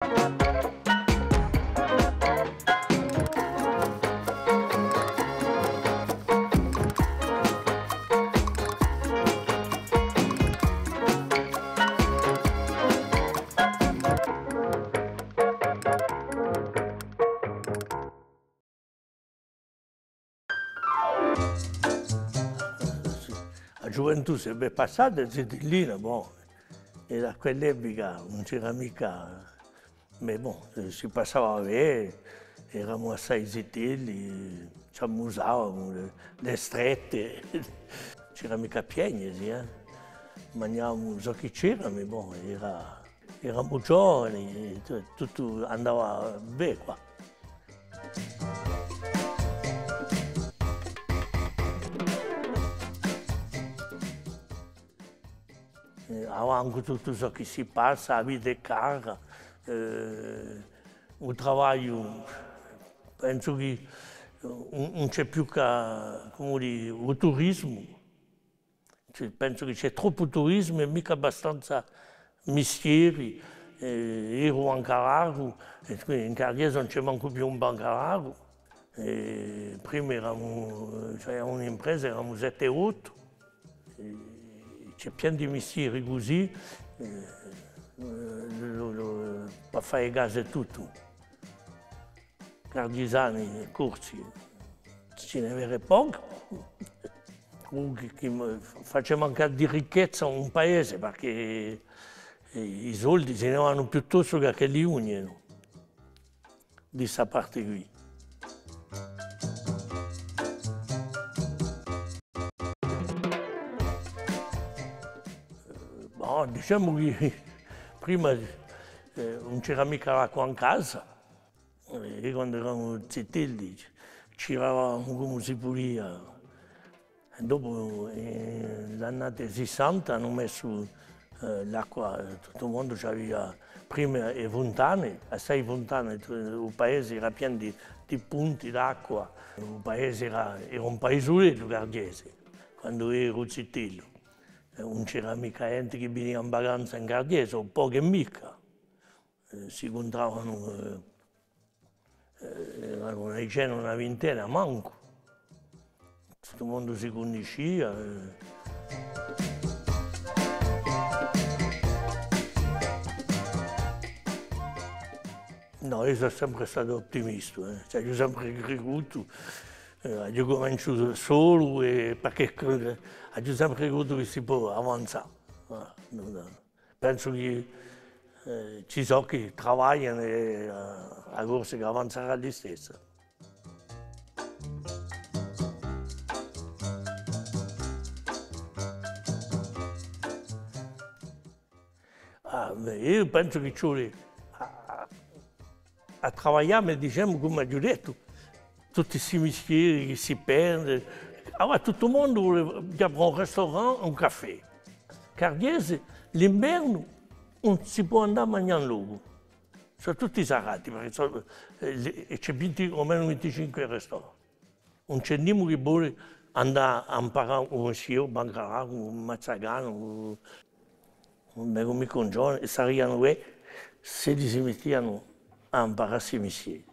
La gioventù si è passata e Zitellina, boh, e da quell'epoca non c'era mica, si passava a vedere, eravamo assai zitelli, ci amusavamo, le strette, c'era mica piegni, mangiavamo ciò che c'era, ma boh, eravamo giovani, tutto andava bene qua. Anche tutto ciò che si passa, la vita è cara, il lavoro, penso che non c'è più che, come dire, il turismo. Penso che c'è troppo turismo e mica abbastanza mestieri. Ero anche raro, in Carriese non c'è manco più un bancarario. Prima c'era un'impresa, eravamo 7-8. C'è pieno di mestieri così, per fare gas e tutto. Artigiani, corsi, ce ne aveva poco. Faceva mancare di ricchezza un paese perché i soldi ce ne vanno piuttosto che le unioni di questa parte qui. No, diciamo che prima non c'era mica l'acqua in casa, e quando eravamo zitelli giravamo come si poteva. Dopo, negli anni 60, hanno messo l'acqua, tutto il mondo aveva prima le fontane, assai fontane, il paese era pieno di punti d'acqua, il paese era un paesuletto Cardiese, quando ero zitello. Non c'era mica gente che veniva in vacanza in Cardiese, o poco e mica. Si incontravano una decina, una ventena, manco. Tutto il mondo si conosceva. No, io sono sempre stato ottimista, cioè, io ho sempre creduto. Io comincio solo perché ho sempre creduto che si può avanzare. Penso che ci sono che lavorano e a corsa che avanzerà lì stessa. Io penso che ci vuole a lavorare, ma diciamo come ho detto, tutti questi mestieri che si perdono. Allora, tutto il mondo vuole aprire un ristorante, un caffè. Cardiese, l'inverno non si può andare a mangiare in luogo. Sono tutti sarati, perché c'è almeno 25 ristoranti. Non c'è nessuno che vuole andare a imparare un mestiere, un bancarario, un mazzagano, come con Giovanni, sarebbero se si mettevano a imparare questi mestieri.